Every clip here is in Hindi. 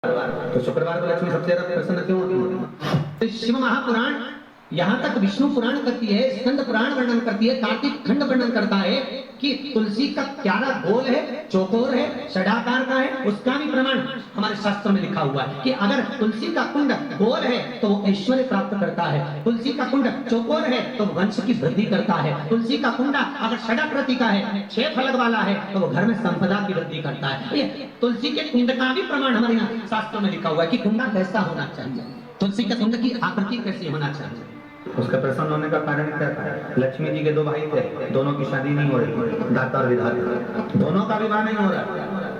तो शुक्रवार को लक्ष्मी सबसे ज्यादा प्रसन्न क्यों होती है? शिव महापुराण यहाँ तक विष्णु पुराण करती है, स्कंद पुराण वर्णन करती है, कार्तिक खंड वर्णन करता है कि तुलसी का क्यारा गोल है, चौकोर है, षडाकार का है। उसका भी प्रमाण हमारे शास्त्र में लिखा हुआ है कि अगर तुलसी का कुंड गोल है तो वो ऐश्वर्य प्राप्त करता है, तुलसी का कुंड चौकोर है तो वंश की वृद्धि करता है, तुलसी का कुंडा अगर षडाकृति का है, 6 फलक वाला है तो वो घर में संपदा की वृद्धि करता है। ये तुलसी के कुंड का भी प्रमाण हमारे यहाँ शास्त्रों में लिखा हुआ है कि कुंडा कैसा होना चाहिए, तुलसी के कुंड की आकृति कैसी होना चाहिए। उसका प्रसन्न होने का कारण क्या था? लक्ष्मी जी के 2 भाई थे, दोनों की शादी नहीं हो रही, दाता और विधाता, दोनों का विवाह नहीं हो रहा।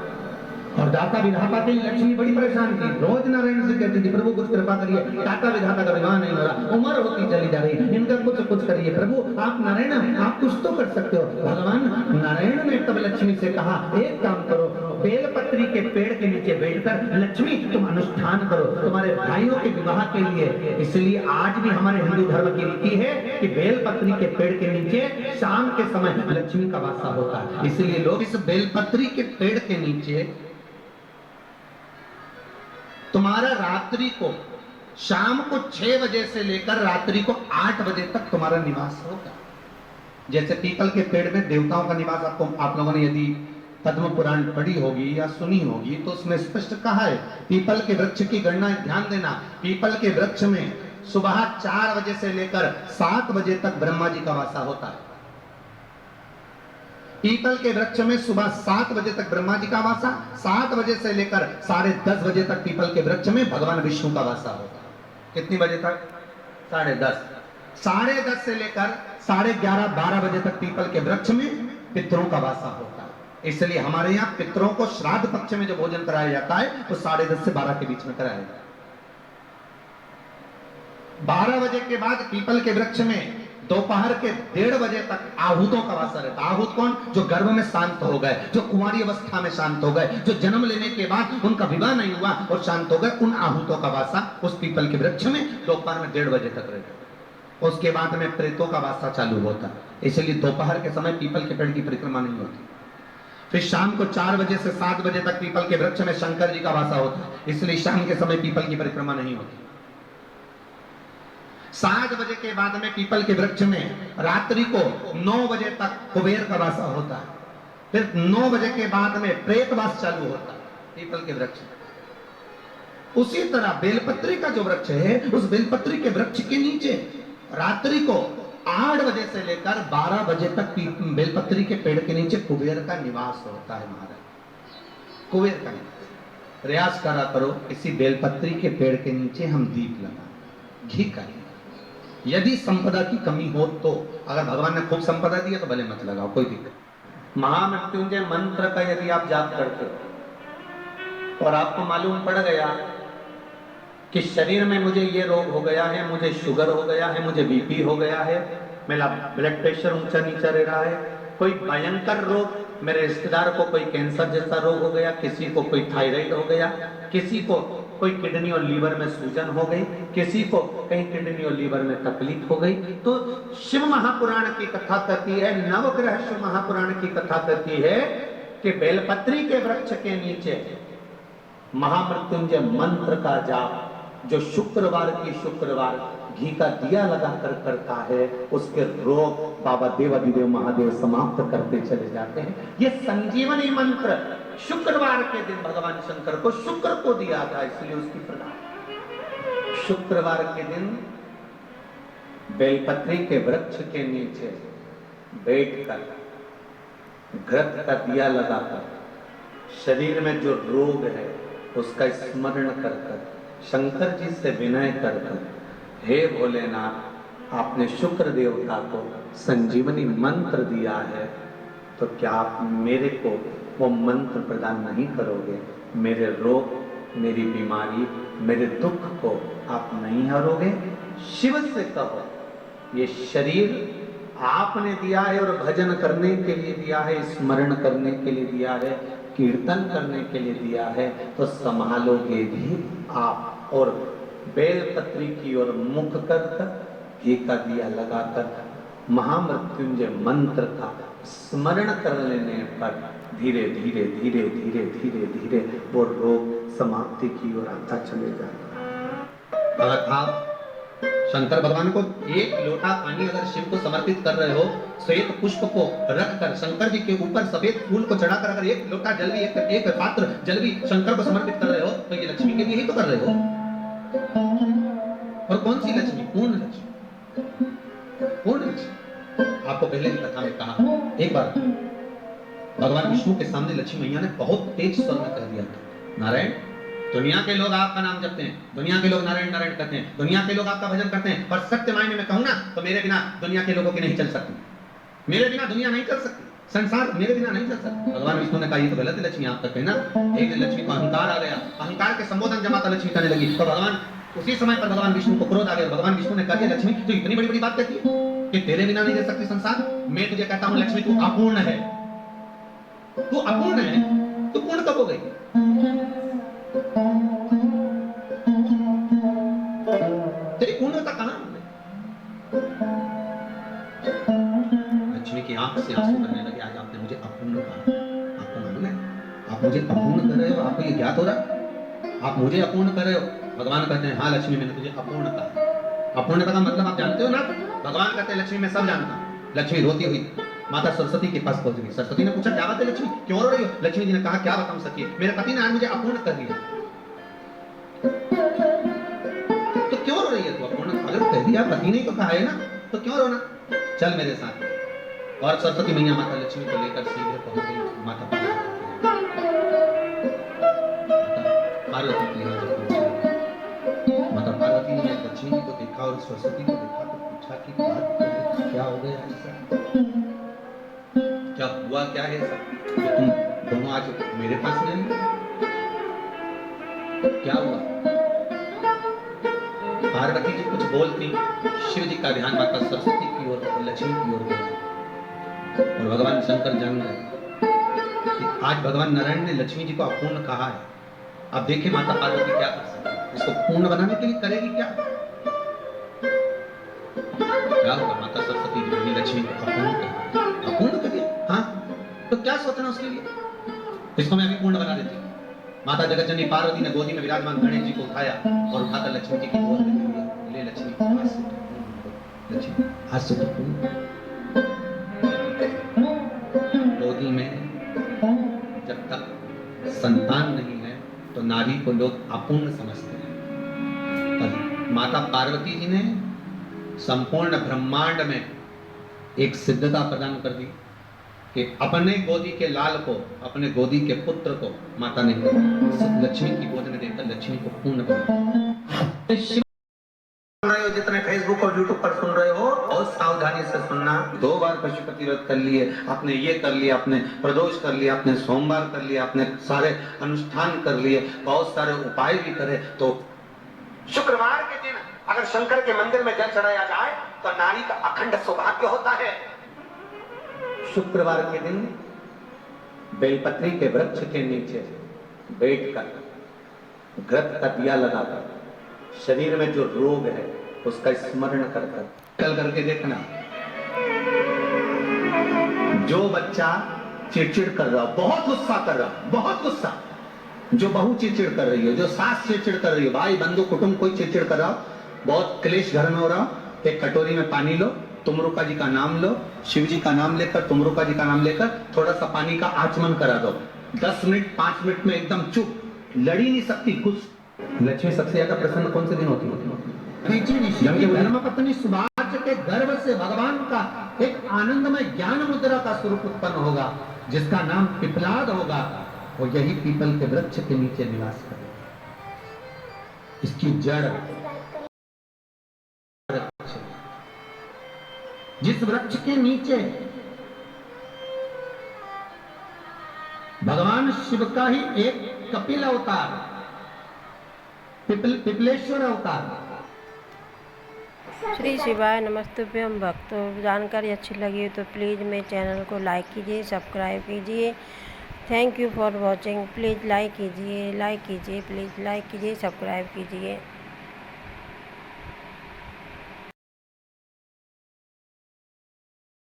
और दाता विधाता की लक्ष्मी बड़ी परेशान थी, रोज नारायण से कहती थी प्रभु कुछ कृपा करिए, दाता विधाता का विवाह नहीं हो रहा, उम्र होती चली जा रही, इनका कुछ करिए प्रभु, आप नारायण आप कुछ तो कर सकते हो। भगवान नारायण ने तब लक्ष्मी से कहा एक काम करो, बेलपत्री के पेड़ के नीचे बैठकर लक्ष्मी तुम अनुष्ठान करो तुम्हारे भाइयों के विवाह के लिए। इसलिए आज भी हमारे हिंदू धर्म की रीति है कि बेलपत्री के पेड़ के नीचे शाम के समय लक्ष्मी का वासा होता है। इसलिए लोग इस बेलपत्री के पेड़ के नीचे तुम्हारा रात्रि को शाम को 6 बजे से लेकर रात्रि को 8 बजे तक तुम्हारा निवास होगा। जैसे पीपल के पेड़ में देवताओं का निवास आप लोगों ने यदि पद्म पुराण पढ़ी होगी या सुनी होगी तो उसमें स्पष्ट कहा है, पीपल के वृक्ष की गणना ध्यान देना, पीपल के वृक्ष में सुबह 4 बजे से लेकर 7 बजे तक ब्रह्मा जी का वासा होता है। पीपल के वृक्ष में सुबह 7 बजे तक ब्रह्मा जी का वासा, 7 बजे से लेकर 10:30 बजे तक पीपल के वृक्ष में भगवान विष्णु का वासा होता है। कितनी बजे तक? 10:30। 10:30 से लेकर 11:30 12 बजे तक पीपल के वृक्ष में पितरों का वासा होता है। इसलिए हमारे यहाँ पितरों को श्राद्ध पक्ष में जो भोजन कराया जाता है वो 10:30 से 12 के बीच में कराया जाता है। 12 बजे के बाद पीपल के वृक्ष में दोपहर के 1:30 बजे तक आहूतों का वासा रहता है। आहूत कौन? जो गर्भ में शांत हो गए, जो कुंवारी अवस्था में शांत हो गए, जो जन्म लेने के बाद उनका विवाह नहीं हुआ और शांत हो गए, उन आहूतों का वासा उस पीपल के वृक्ष में दोपहर में 1:30 बजे तक रहता है। उसके बाद में प्रेतों का वासा चालू होता है। इसलिए दोपहर के समय पीपल के पेड़ की परिक्रमा नहीं होती। फिर शाम को 4 बजे से 7 बजे तक पीपल के वृक्ष में शंकर जी का वासा होता है, इसलिए शाम के समय पीपल की परिक्रमा नहीं होती। 7 बजे के बाद में पीपल के वृक्ष में रात्रि को 9 बजे तक कुबेर का वासा होता है। फिर 9 बजे के बाद में प्रेतवास चालू होता है पीपल के वृक्ष में। उसी तरह बेलपत्री का जो वृक्ष है, उस बेलपत्री के वृक्ष के नीचे रात्रि को 8 बजे से लेकर 12 बजे तक बेलपत्री के पेड़ के नीचे कुबेर का निवास होता है। महाराज कुबेर का निवास, प्रयास करा करो इसी बेलपत्री के पेड़ के नीचे हम दीप लगा घी का। यदि संपदा की कमी हो तो, अगर भगवान ने खूब संपदा दी है तो भले मत लगाओ, कोई दिक्कत। महामृत्युंजय मंत्र का यदि आप जाप करते हो और आपको मालूम पड़ गया कि शरीर में मुझे ये रोग हो गया है, मुझे शुगर हो गया है, मुझे बीपी हो गया है, मेरा ब्लड प्रेशर ऊंचा नीचा रह रहा है, कोई भयंकर रोग, मेरे रिश्तेदार को कोई कैंसर जैसा रोग हो गया, किसी को कोई थायराइड हो गया, किसी को कोई किडनी और लीवर में सूजन हो गई, किसी को कहीं किडनी और लीवर में तकलीफ हो गई, तो शिव महापुराण की कथा कहती है, नवग्रह शिव महापुराण की कथा कहती है कि बेलपत्री के वृक्ष के नीचे महामृत्युंजय मंत्र का जाप जो शुक्रवार की शुक्रवार घी का दिया लगाकर करता है, उसके रोग बाबा देवाधिदेव महादेव समाप्त करते चले जाते हैं। ये संजीवनी मंत्र शुक्रवार के दिन भगवान शंकर को शुक्र को दिया था, इसलिए उसकी प्रदान। शुक्रवार के दिन बेलपत्री के वृक्ष के नीचे बैठकर घृत का दिया लगाकर शरीर में जो रोग है उसका स्मरण कर कर शंकर जी से विनय कर कर, हे भोलेनाथ आपने शुक्र देवता को संजीवनी मंत्र दिया है, तो क्या आप मेरे को वो मंत्र प्रदान नहीं करोगे? मेरे रोग, मेरी बीमारी, मेरे दुख को आप नहीं हरोगे? शिव से कहो ये शरीर आपने दिया है और भजन करने के लिए दिया है, स्मरण करने के लिए दिया है, कीर्तन करने के लिए दिया है, तो संभालोगे भी आप। और बेलपत्री की ओर मुख कर घी का दिया लगाकर महामृत्युंजय मंत्र का स्मरण कर लेने पर धीरे धीरे धीरे धीरे धीरे धीरे वो रोग समाप्ति की ओर आता चले जाएगा। अगर आप शंकर भगवान को एक लोटा पानी अगर शिव को समर्पित कर रहे हो, श्वेत पुष्प को रखकर शंकर जी के ऊपर सफेद फूल को चढ़ाकर अगर एक लोटा जल भी एक पात्र जल भी शंकर को समर्पित कर रहे हो, तो ये लक्ष्मी के लिए ही तो कर रहे हो। और कौन सी लक्ष्मी? पूर्ण लक्ष्मी, पूर्ण लक्ष्मी। आपको पहले की कथा में कहा, एक बार भगवान विष्णु के सामने लक्ष्मी मैया ने बहुत तेज स्वर में कह दिया था, नारायण, दुनिया के लोग आपका नाम जपते हैं, दुनिया के लोग नारायण नारायण करते हैं, दुनिया के लोग आपका भजन करते हैं, पर सत्य मायने में कहूं ना तो मेरे बिना दुनिया के लोगों की नहीं चल सकती, मेरे बिना दुनिया नहीं चल सकती, संसार मेरे बिना नहीं चल सकता। भगवान विष्णु ने कहा ये तो गलत है लक्ष्मी, आपका कहना। एक दिन लक्ष्मी को अहंकार आ गया, अहंकार के संबोधन जब माता लक्ष्मी करने लगी तो भगवान उसी समय पर भगवान विष्णु को क्रोध आ गया। भगवान विष्णु ने कहा लक्ष्मी तू इतनी बड़ी बड़ी बात कहती है कि तेरे बिना नहीं रह सकती संसार, मैं तुझे कहता हूं लक्ष्मी तू अपूर्ण है, तू अपूर्ण है, तू पूर्ण कब हो गई? तेरी पूर्णता कहां है? लक्ष्मी की आंख से आंसू बहने लगे, आज आपने मुझे अपूर्ण कहा। आपको मालूम है आप मुझे अपूर्ण कर रहे हो? आपको ये ज्ञात हो रहा आप मुझे अपूर्ण कर रहे हो? भगवान कहते हैं हाँ लक्ष्मी मैंने तुझे अपूर्ण कहा। अपूर्ण का मतलब आप जानते हो ना? भगवान कहते हैं लक्ष्मी मैं सब जानता हूं। लक्ष्मी रोती हुई माता सरस्वती के पास पहुंच गई। सरस्वती ने पूछा क्या बात है लक्ष्मी, क्यों रो रही हो? लक्ष्मी जी ने कहा क्या बताऊं सखी, मेरे पति ने आज मुझे अपूर्ण कर दिया। तो क्यों रो रही है तू? अपूर्ण अगर कह दिया, पति ने तो कहा है ना, तो क्यों रोना? चल मेरे साथ। और सरस्वती मैया माता लक्ष्मी को लेकर सीधे पहुंच गई माता पार्वती के यहाँ जब पहुंची, माता पार्वती ने लक्ष्मी जी को देखा और सरस्वती को देखा तो पूछा कि बात क्या हो गया ऐसा, क्या हुआ क्या है सब, तुम दोनों आज मेरे पास नहीं, क्या हुआ? पार्वती जी कुछ बोलती, शिव जी का ध्यान माता सरस्वती की ओर और लक्ष्मी की ओर गया और भगवान शंकर जान गए कि आज भगवान नारायण ने लक्ष्मी जी को अपूर्ण कहा है। अब देखिए माता पार्वती क्या कर सकती है, इसको पूर्ण बनाने के लिए करेगी क्या? क्या होगा? माता सरस्वती जी ने लक्ष्मी को अपूर्ण कर दिया। हाँ तो क्या सोचना उसके लिए, इसको मैं अभी पूर्ण बना देती हूँ। माता जगत जननी पार्वती ने गोदी में विराजमान गणेश जी को उठाया और उठाकर लक्ष्मी जी की गोद में दे दिया। ले लक्ष्मी आज से लक्ष्मी आज से तो गोदी में जब तक संतान नहीं है तो नारी को लोग अपूर्ण समझते हैं, पर माता पार्वती जी ने संपूर्ण ब्रह्मांड में एक सिद्धता प्रदान कर दी कि अपने गोदी के लाल को, अपने गोदी के पुत्र को माता ने लक्ष्मी की गोद में देकर लक्ष्मी को पूर्ण बनाया। सुन रहे हो जितने फेसबुक और यूट्यूब पर सुन रहे हो, बहुत सावधानी से सुनना। 2 बार पशुपति व्रत कर लिए, आपने ये कर लिया, आपने प्रदोष कर लिया, आपने सोमवार कर लिया, आपने सारे अनुष्ठान कर लिए, बहुत सारे उपाय भी करे, तो शुक्रवार के दिन अगर शंकर के मंदिर में जल चढ़ाया जाए तो नारी का अखंड सौभाग्य होता है। शुक्रवार के दिन बेलपत्री के वृक्ष के नीचे बैठकर घृत का दिया लगाकर शरीर में जो रोग है उसका स्मरण कर कल करके देखना। जो बच्चा चिड़चिड़ कर रहा, बहुत गुस्सा कर रहा, बहुत गुस्सा, जो बहू चिड़चिड़ कर रही हो, जो सास चिड़चिड़ कर रही हो, भाई बंधु कुटुंब कोई चिड़चिड़ कर रहा हो, बहुत क्लेश घर में हो रहा हो, एक कटोरी में पानी लो, तुमरुका जी का नाम लो, शिव जी का नाम लेकर, तुमरुका जी का नाम लेकर थोड़ा सा पानी का आचमन करा दो। 10 मिनट 5 मिनट में एकदम चुप, लड़ी नहीं सकती कुछ। लक्ष्मी सबसे ज्यादा प्रसन्न कौन से दिन होती है? धर्मपत्नी सुभाष के गर्भ से भगवान का एक आनंदमय ज्ञान मुद्रा का स्वरूप उत्पन्न होगा, जिसका नाम पिपलाद होगा। वो यही पीपल के वृक्ष के नीचे निवास करेगा। इसकी जड़, जिस वृक्ष के नीचे भगवान शिव का ही एक कपिल अवतार, पिपलेश्वर अवतार। श्री शिवाय नमस्तुभ्यं। भक्तों जानकारी अच्छी लगी तो प्लीज़ मेरे चैनल को लाइक कीजिए, सब्सक्राइब कीजिए। Thank you for watching. Please like कीजिए, प्लीज़ लाइक कीजिए, सब्सक्राइब कीजिए।